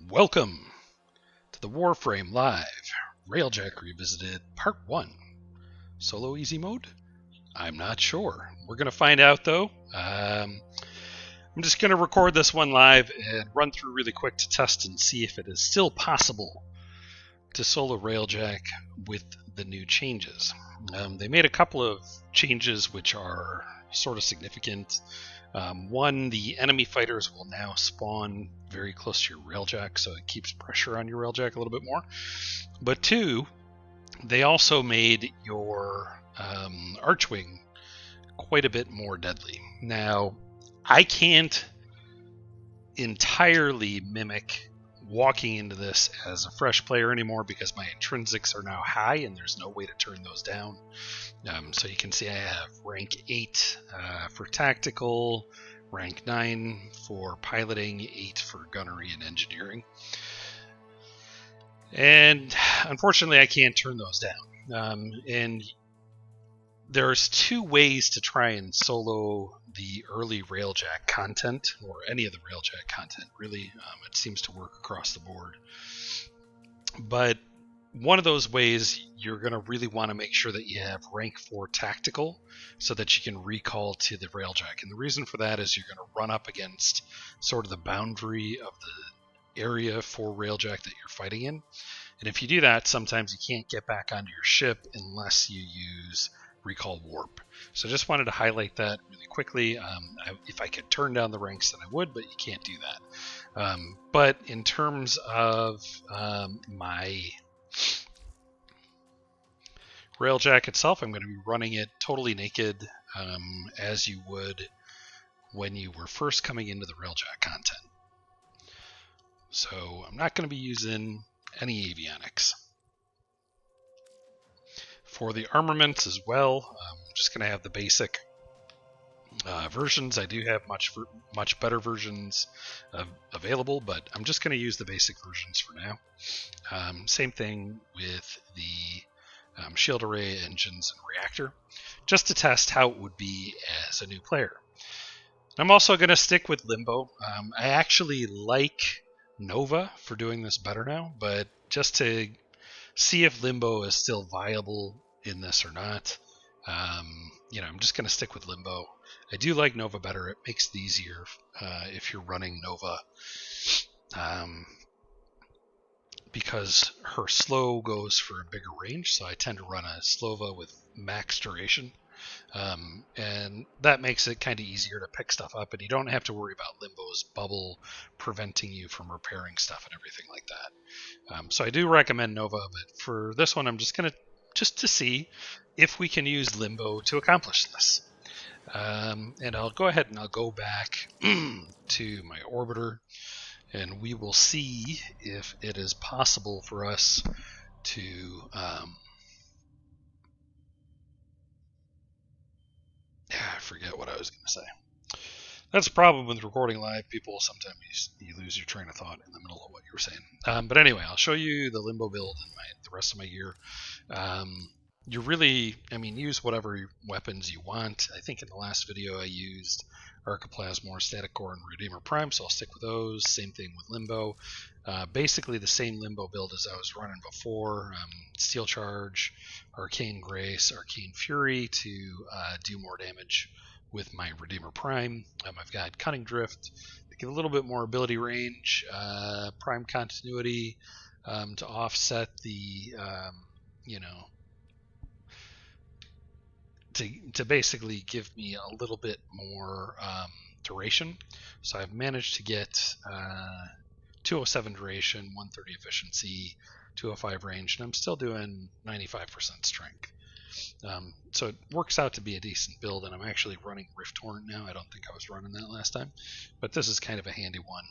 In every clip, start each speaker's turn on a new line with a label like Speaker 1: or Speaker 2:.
Speaker 1: Welcome to the Warframe Live Railjack Revisited Part 1. Solo easy mode? I'm not sure. We're going to find out though. I'm just going to record this one live and run through really quick to test and see if it is still possible to solo Railjack with the new changes. They made a couple of changes which are sort of significant. One, the enemy fighters will now spawn very close to your Railjack, so it keeps pressure on your Railjack a little bit more. But two, they also made your Archwing quite a bit more deadly. Now, I can't entirely mimic walking into this as a fresh player anymore because my intrinsics are now high and there's no way to turn those down. So you can see I have rank 8 for tactical, rank 9 for piloting, 8 for gunnery and engineering. And unfortunately I can't turn those down. And there's two ways to try and solo the early Railjack content, or any of the Railjack content, really. It seems to work across the board. But one of those ways, you're going to really want to make sure that you have rank 4 tactical so that you can recall to the Railjack. And the reason for that is you're going to run up against sort of the boundary of the area for Railjack that you're fighting in. And if you do that, sometimes you can't get back onto your ship unless you use recall warp. So I just wanted to highlight that really quickly. If I could turn down the ranks, then I would, but you can't do that. But in terms of my Railjack itself, I'm going to be running it totally naked, as you would when you were first coming into the Railjack content. So I'm not going to be using any avionics. For the armaments as well, I'm just going to have the basic versions. I do have much better versions available, but I'm just going to use the basic versions for now. Same thing with the shield array, engines, and reactor, just to test how it would be as a new player. I'm also going to stick with Limbo. I actually like Nova for doing this better now, but just to see if Limbo is still viable in this or not, I'm just going to stick with Limbo. I do like Nova better. It makes it easier if you're running Nova, because her slow goes for a bigger range, so I tend to run a Slova with max duration, and that makes it kind of easier to pick stuff up, and you don't have to worry about Limbo's bubble preventing you from repairing stuff and everything like that. So I do recommend Nova, but for this one I'm just to see if we can use Limbo to accomplish this. And I'll go ahead and I'll go back to my orbiter, and we will see if it is possible for us to I forget what I was going to say. That's the problem with recording live, people. Sometimes you lose your train of thought in the middle of what you were saying. But anyway, I'll show you the Limbo build and the rest of my gear. You really, use whatever weapons you want. I think in the last video I used Archiplasmor, Static Core, and Redeemer Prime, so I'll stick with those. Same thing with Limbo. Basically the same Limbo build as I was running before. Steel Charge, Arcane Grace, Arcane Fury to do more damage with my Redeemer Prime. I've got Cunning Drift to get a little bit more ability range, Prime Continuity to offset the, to basically give me a little bit more duration. So I've managed to get 207 duration, 130 efficiency, 205 range, and I'm still doing 95% strength. So it works out to be a decent build, and I'm actually running Rift Torrent now. I don't think I was running that last time, but this is kind of a handy one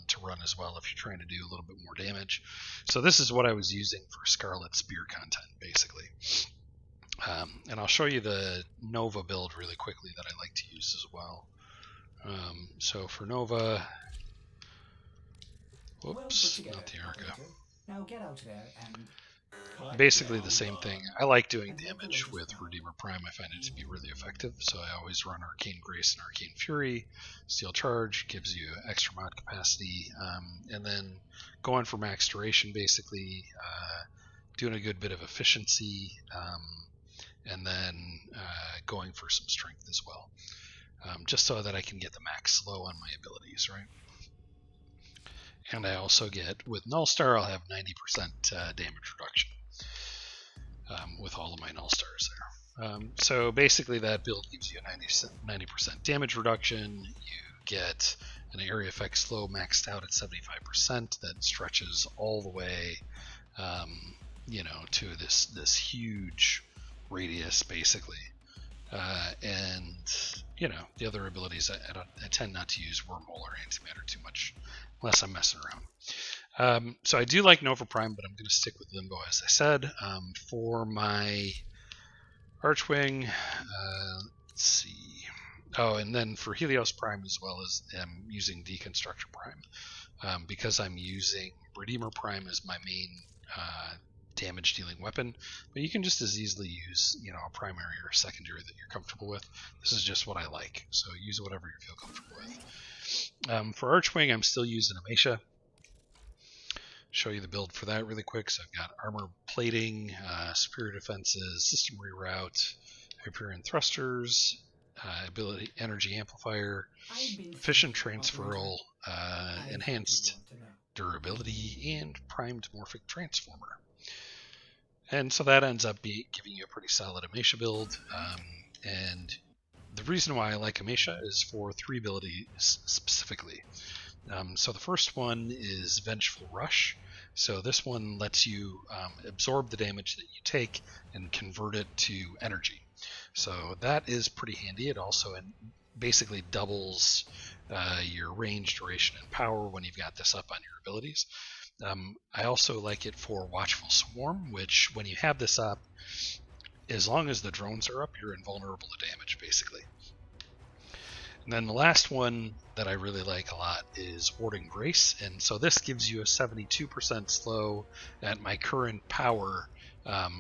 Speaker 1: to run as well if you're trying to do a little bit more damage. So this is what I was using for Scarlet Spear content, basically. And I'll show you the Nova build really quickly that I like to use as well. So for Nova, whoops, not the Arca.
Speaker 2: Now get out there and
Speaker 1: Basically the same thing. I like doing damage with Redeemer Prime. I find it to be really effective, so I always run Arcane Grace and Arcane Fury. Steel Charge gives you extra mod capacity, and then going for max duration, basically doing a good bit of efficiency, and then going for some strength as well, just so that I can get the max slow on my abilities, right? And I also get, with Nullstar, I'll have 90% damage reduction with all of my Nullstars there. So basically that build gives you a 90% damage reduction. You get an area effect slow maxed out at 75% that stretches all the way to this huge radius, basically. And the other abilities I tend not to use Wormhole or Antimatter too much unless I'm messing around. So I do like Nova Prime, but I'm going to stick with Limbo, as I said. For my Archwing, let's see. Oh, and then for Helios Prime as well, as I'm using Deconstructor Prime, because I'm using Redeemer Prime as my main damage dealing weapon, but you can just as easily use a primary or a secondary that you're comfortable with. This is just what I like, so use whatever you feel comfortable with. For Archwing, I'm still using Amatia. Show you the build for that really quick. So I've got armor plating, superior defenses, system reroute, Hyperion thrusters, ability energy amplifier, efficient transferal, enhanced durability, and primed morphic transformer. And so that ends up giving you a pretty solid Amatia build. And the reason why I like Amatia is for 3 abilities specifically. So the first one is Vengeful Rush. So this one lets you absorb the damage that you take and convert it to energy. So that is pretty handy. It also basically doubles your range, duration, and power when you've got this up on your abilities. I also like it for Watchful Swarm, which when you have this up, as long as the drones are up, you're invulnerable to damage, basically. And then the last one that I really like a lot is Warding Grace, and so this gives you a 72% slow at my current power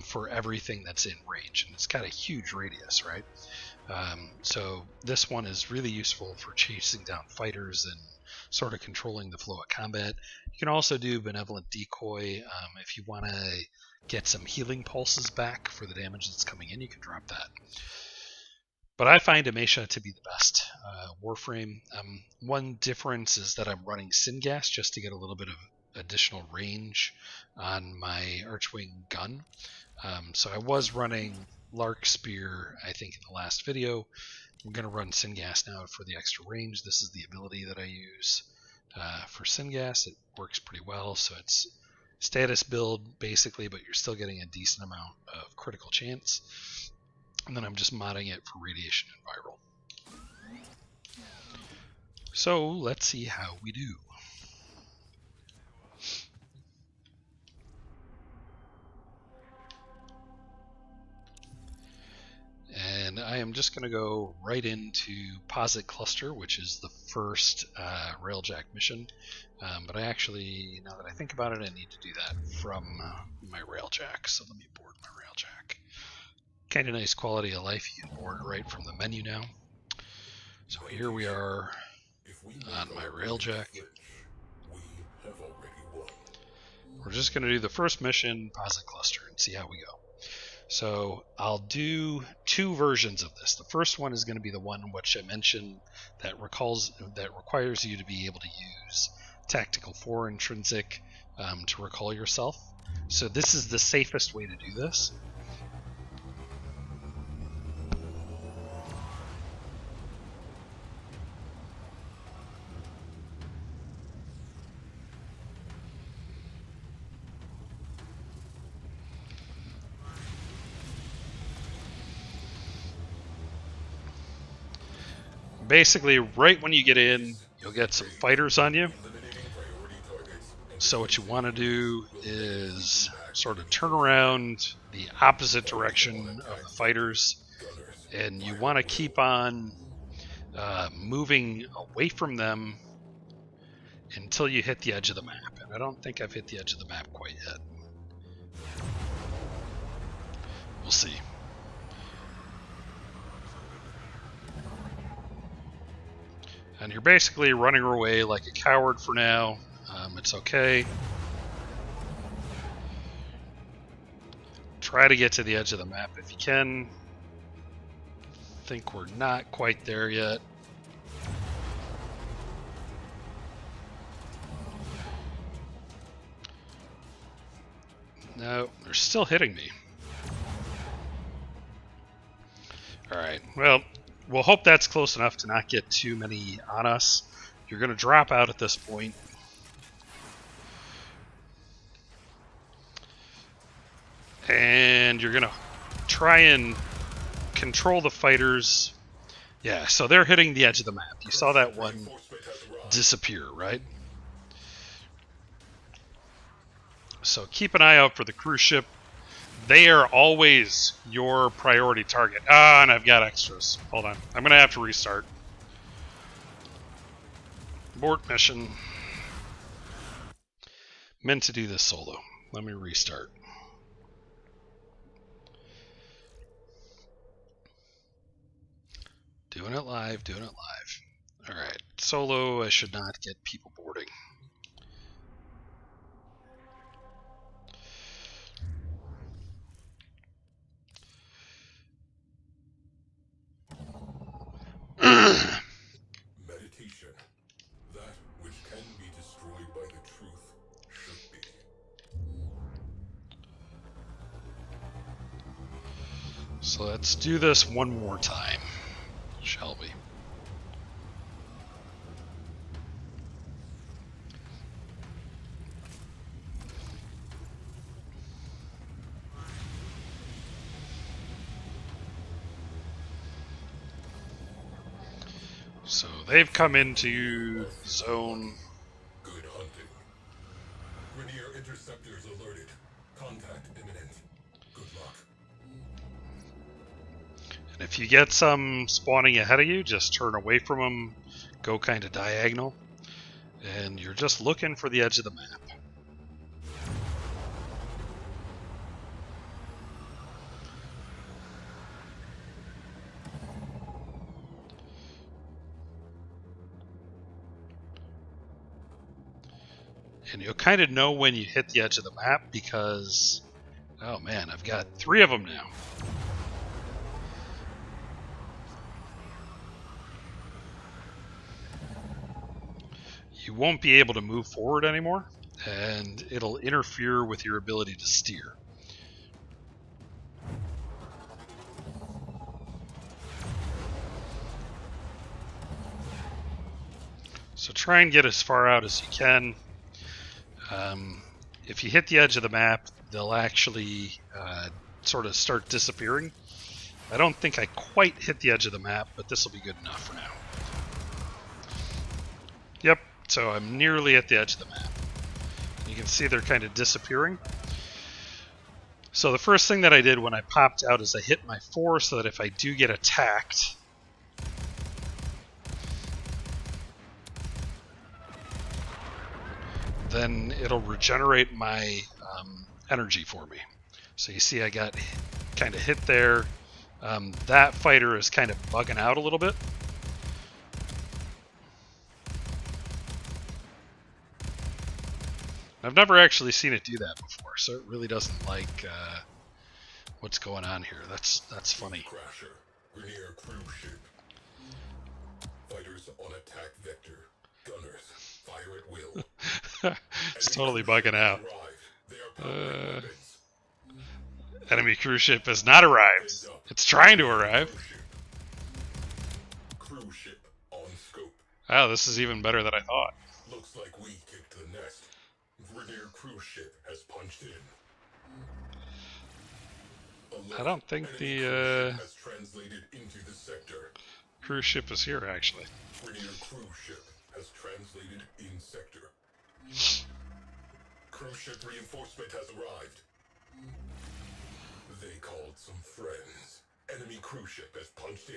Speaker 1: for everything that's in range, and it's got a huge radius, right? So this one is really useful for chasing down fighters and sort of controlling the flow of combat. You can also do Benevolent Decoy if you want to get some healing pulses back for the damage that's coming in. You can drop that. But I find Amatia to be the best Warframe. One difference is that I'm running Syngas just to get a little bit of additional range on my Archwing gun. So I was running Lark Spear, I think, in the last video. I'm going to run Syngas now for the extra range. This is the ability that I use for Syngas. It works pretty well, so it's status build, basically, but you're still getting a decent amount of critical chance. And then I'm just modding it for radiation and viral. So let's see how we do. And I am just going to go right into Posit Cluster, which is the first Railjack mission. But I actually, now that I think about it, I need to do that from my Railjack. So let me board my Railjack. Kind of nice quality of life. You can board right from the menu now. So here we are on my Railjack. We're just going to do the first mission, Posit Cluster, and see how we go. So I'll do 2 versions of this. The first one is going to be the one which I mentioned that requires you to be able to use Tactical 4 Intrinsic to recall yourself. So this is the safest way to do this. Basically, right when you get in, you'll get some fighters on you. So what you want to do is sort of turn around the opposite direction of the fighters, and you want to keep on moving away from them until you hit the edge of the map. And I don't think I've hit the edge of the map quite yet. And you're basically running away like a coward for now. It's okay. Try to get to the edge of the map if you can. Think we're not quite there yet. No, they're still hitting me. Alright, well, we'll hope that's close enough to not get too many on us. You're going to drop out at this point. And you're going to try and control the fighters. Yeah, so they're hitting the edge of the map. You saw that one disappear, right? So keep an eye out for the cruise ship. They are always your priority target. Ah, and I've got extras. Hold on. I'm going to have to restart. Abort mission. Meant to do this solo. Let me restart. Doing it live, doing it live. Alright, solo, I should not get people boarding.
Speaker 2: Meditation. That which can be destroyed by the truth should be.
Speaker 1: So let's do this one more time, shall we? So they've come into zone.
Speaker 2: Good hunting. Rainier interceptors alerted. Contact imminent. Good luck.
Speaker 1: And if you get some spawning ahead of you, just turn away from them, go kind of diagonal, and you're just looking for the edge of the map. And you'll kind of know when you hit the edge of the map because, oh man, I've got 3 of them now. You won't be able to move forward anymore, and it'll interfere with your ability to steer. So try and get as far out as you can. If you hit the edge of the map, they'll actually sort of start disappearing. I don't think I quite hit the edge of the map, but this will be good enough for now. Yep, so I'm nearly at the edge of the map. You can see they're kind of disappearing. So the first thing that I did when I popped out is I hit my 4 so that if I do get attacked, then it'll regenerate my energy for me. So you see I got kind of hit there. That fighter is kind of bugging out a little bit. I've never actually seen it do that before, so it really doesn't like what's going on here. That's funny.
Speaker 2: Crasher. Rainier cruise ship. Fighters on attack vector. Gunners. Fire at will.
Speaker 1: It's totally bugging out. Enemy cruise ship has not arrived. It's trying to arrive.
Speaker 2: Cruise ship on scope.
Speaker 1: Wow, this is even better than I thought.
Speaker 2: Looks like we kicked the nest. Rainier cruise ship has punched in.
Speaker 1: I don't think the
Speaker 2: has translated into the sector.
Speaker 1: cruise ship is here actually.
Speaker 2: Rainier cruise ship has translated in sector. Cruise ship reinforcement has arrived. They called some friends. Enemy cruise ship has punched in.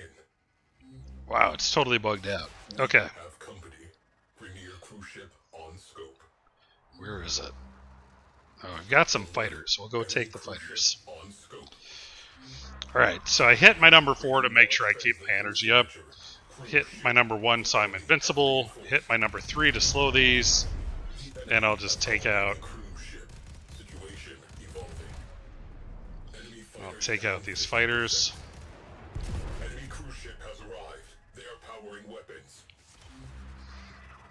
Speaker 1: Wow, it's totally bugged out. Okay.
Speaker 2: Have company. Rainier cruise ship on scope.
Speaker 1: Where is it? Oh, I've got some fighters. We'll go take the fighters.
Speaker 2: On scope.
Speaker 1: Alright, so I hit my number 4 to make sure I keep my energy up. hit my number 1 so I'm invincible, hit my number 3 to slow these, and I'll just take out... I'll take out these fighters.
Speaker 2: Enemy cruise ship has arrived. They are powering weapons.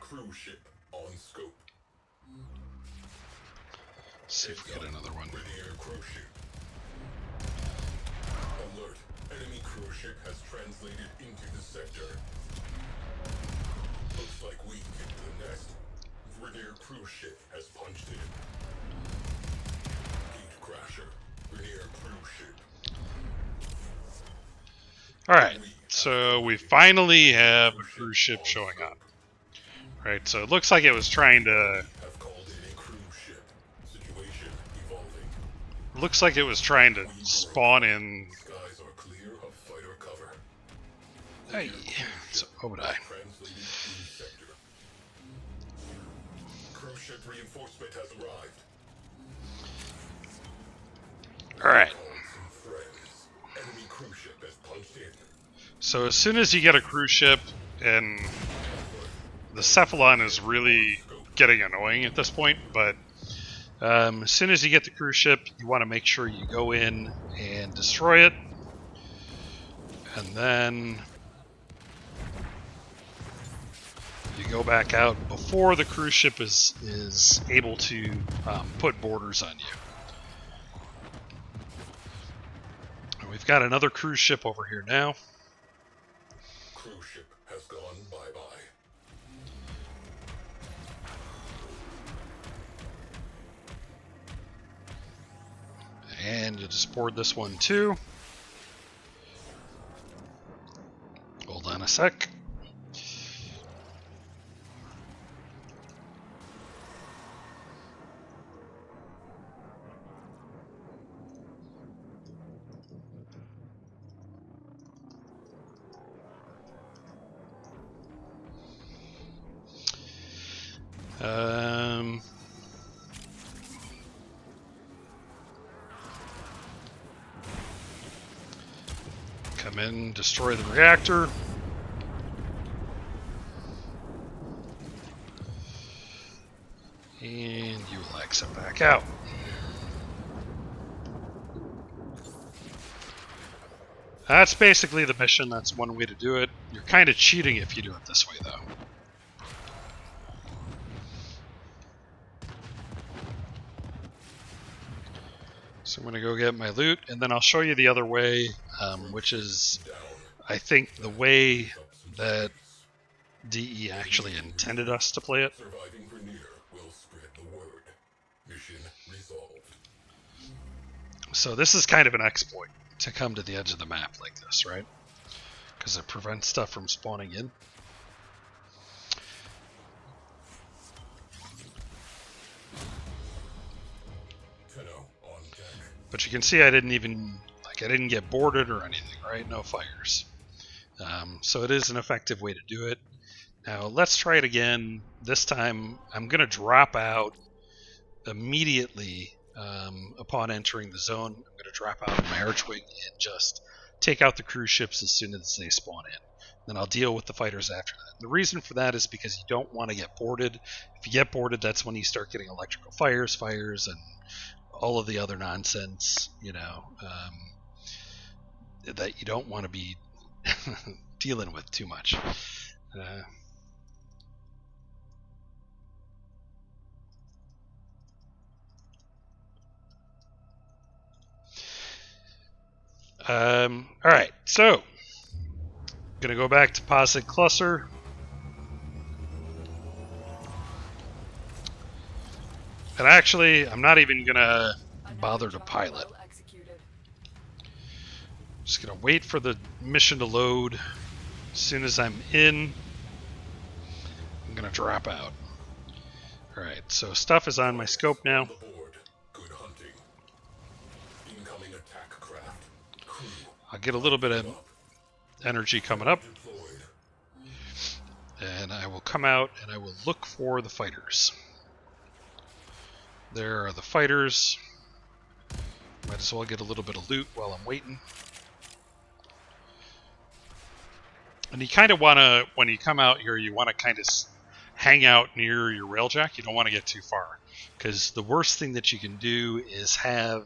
Speaker 2: Cruise ship on scope.
Speaker 1: Let's see if we get another one.
Speaker 2: Railjack cruise ship. Alert. Enemy cruise ship has translated into the sector. Looks like we kicked the nest. Railjack cruise ship has punched in. Gate crasher. Railjack cruise ship.
Speaker 1: Alright, so we finally have a cruise ship showing up. Right, so it looks like it was trying to...
Speaker 2: Have called in a cruise ship. Situation evolving.
Speaker 1: Looks like it was trying to spawn in...
Speaker 2: Skies are clear of fighter cover.
Speaker 1: Hey, so what would I?
Speaker 2: Translated cruise sector. Cruise ship reinforcement has arrived.
Speaker 1: Alright,
Speaker 2: Some friends. Enemy cruise ship has punched in.
Speaker 1: so as soon as you get a cruise ship, and the Cephalon is really getting annoying at this point, but as soon as you get the cruise ship, you want to make sure you go in and destroy it, and then you go back out before the cruise ship is able to put borders on you. And we've got another cruise ship over here now.
Speaker 2: Cruise ship has gone bye-bye.
Speaker 1: And you just board this one too. Hold on a sec. Come in, destroy the reactor. And you will exit back out. That's basically the mission. That's one way to do it. You're kind of cheating if you do it this way, though. So I'm going to go get my loot, and then I'll show you the other way, which is, I think, the way that DE actually intended us to play it.
Speaker 2: Surviving Vernier will spread the word. Mission resolved.
Speaker 1: So this is kind of an exploit to come to the edge of the map like this, right? Because it prevents stuff from spawning in. But you can see I didn't get boarded or anything, right? No fires. So it is an effective way to do it. Now let's try it again. This time I'm going to drop out immediately upon entering the zone. I'm going to drop out of my Archwing and just take out the cruise ships as soon as they spawn in. Then I'll deal with the fighters after that. The reason for that is because you don't want to get boarded. If you get boarded, that's when you start getting electrical fires, and all of the other nonsense, that you don't want to be dealing with too much. Alright, so gonna go back to Posit Cluster. And actually, I'm not even gonna bother to pilot. Just gonna wait for the mission to load. As soon as I'm in, I'm gonna drop out. Alright, so stuff is on my scope now.
Speaker 2: Good hunting. Incoming attack craft. Crew.
Speaker 1: I'll get a little bit of energy coming up. And I will come out and I will look for the fighters. There are the fighters. Might as well get a little bit of loot while I'm waiting. And you kind of want to, when you come out here, you want to kind of hang out near your railjack. You don't want to get too far, because the worst thing that you can do is have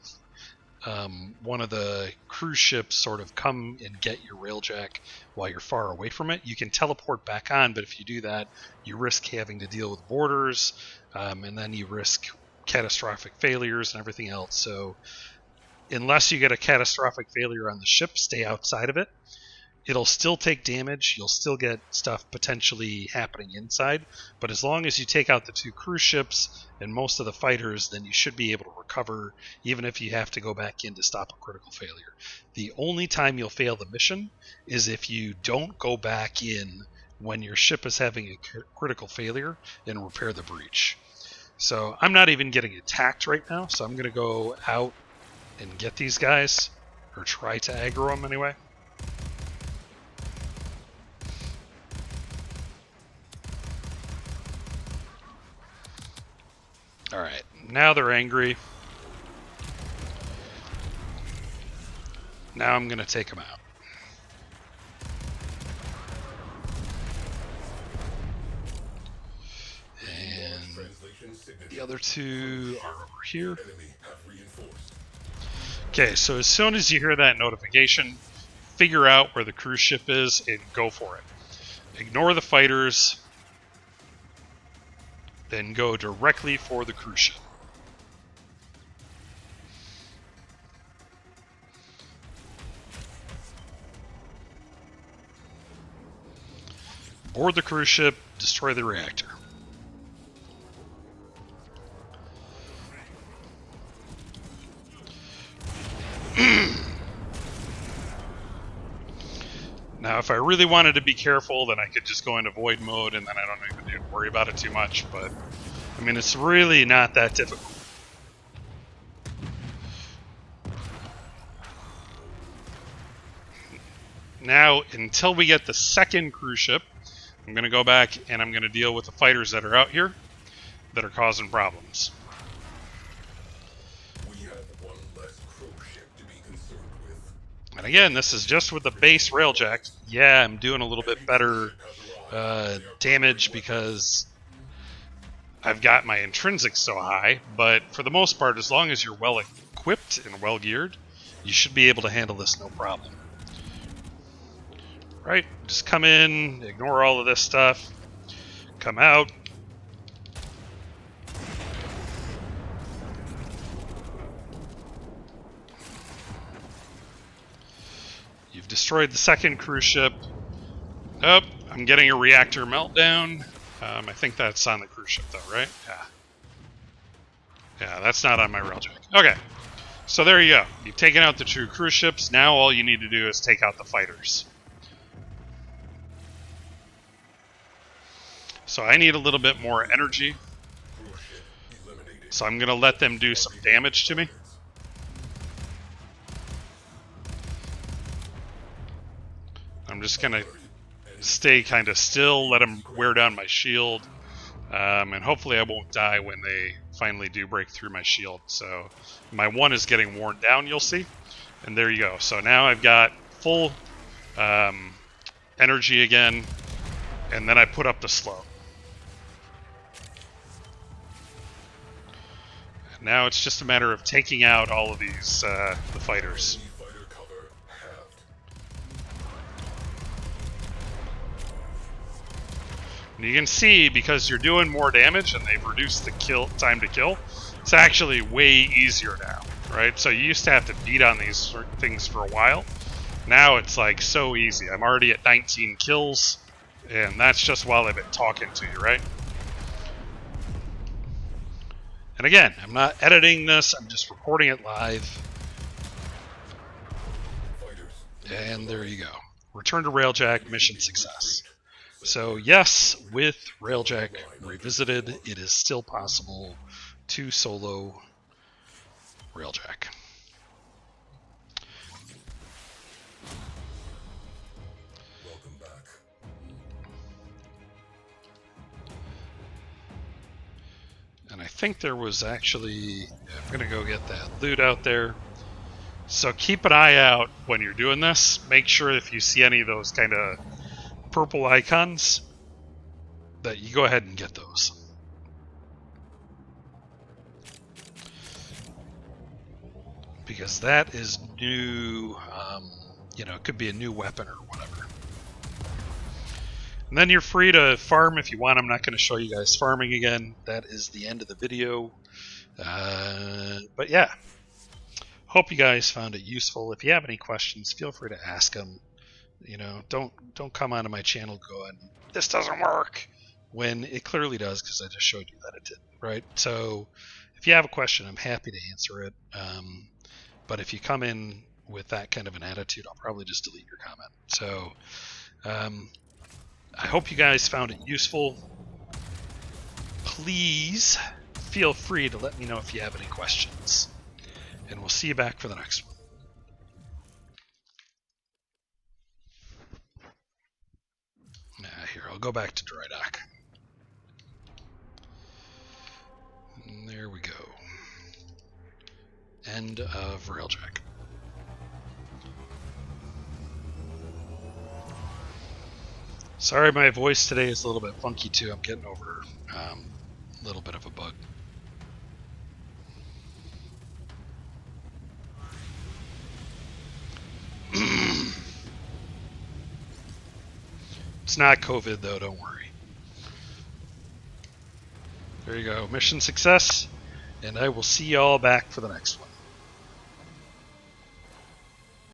Speaker 1: one of the cruise ships sort of come and get your railjack while you're far away from it. You can teleport back on, but if you do that, you risk having to deal with boarders, and then you risk catastrophic failures and everything else. So unless you get a catastrophic failure on the ship, stay outside of it. It'll still take damage. You'll still get stuff potentially happening inside. But as long as you take out the 2 cruise ships and most of the fighters, then you should be able to recover, even if you have to go back in to stop a critical failure. The only time you'll fail the mission is if you don't go back in when your ship is having a critical failure and repair the breach. So I'm not even getting attacked right now, so I'm going to go out and get these guys, or try to aggro them anyway. Alright, now they're angry. Now I'm going to take them out. And the other 2 are over here. Okay, so as soon as you hear that notification, figure out where the cruise ship is and go for it. Ignore the fighters. Then go directly for the cruise ship. Board the cruise ship, destroy the reactor. Now, if I really wanted to be careful, then I could just go into void mode, and then I don't even worry about it too much. But, I mean, it's really not that difficult. Now, until we get the second cruise ship, I'm going to go back and I'm going to deal with the fighters that are out here that are causing problems. And again, this is just with the base Railjack. Yeah, I'm doing a little bit better damage because I've got my intrinsics so high, but for the most part, as long as you're well equipped and well geared, you should be able to handle this no problem. Right? Just come in, ignore all of this stuff, come out. You've destroyed the second cruise ship. Oh, I'm getting a reactor meltdown. I think that's on the cruise ship though, right? Yeah. Yeah, that's not on my Railjack. Okay. So there you go. You've taken out the 2 cruise ships. Now all you need to do is take out the fighters. So I need a little bit more energy. So I'm going to let them do some damage to me. I'm just going to stay kind of still, let them wear down my shield, and hopefully I won't die when they finally do break through my shield. So my 1 is getting worn down, you'll see. And there you go. So now I've got full energy again, and then I put up the slow. And now it's just a matter of taking out all of these the fighters. And you can see, because you're doing more damage and they've reduced the time to kill, it's actually way easier now, right? So you used to have to beat on these things for a while. Now it's like so easy. I'm already at 19 kills, and that's just while I've been talking to you, right? And again, I'm not editing this, I'm just recording it live. And there you go. Return to Railjack, mission success. So yes, with Railjack Revisited, it is still possible to solo Railjack.
Speaker 2: Welcome back.
Speaker 1: And I think there was actually, I'm going to go get that loot out there. So keep an eye out when you're doing this. Make sure if you see any of those kind of purple icons, that you go ahead and get those. Because that is new, you know, it could be a new weapon or whatever. And then you're free to farm if you want. I'm not going to show you guys farming again. That is the end of the video. But yeah, hope you guys found it useful. If you have any questions, feel free to ask them. You know, don't come onto my channel going, this doesn't work, when it clearly does, because I just showed you that it did, right? So if you have a question, I'm happy to answer it. But if you come in with that kind of an attitude, I'll probably just delete your comment. So I hope you guys found it useful. Please feel free to let me know if you have any questions. And we'll see you back for the next one. Here, I'll go back to dry dock. And there we go. End of Railjack. Sorry, my voice today is a little bit funky too. I'm getting over a little bit of a bug. It's not COVID though, don't worry. There you go. Mission success, and I will see y'all back for the next one.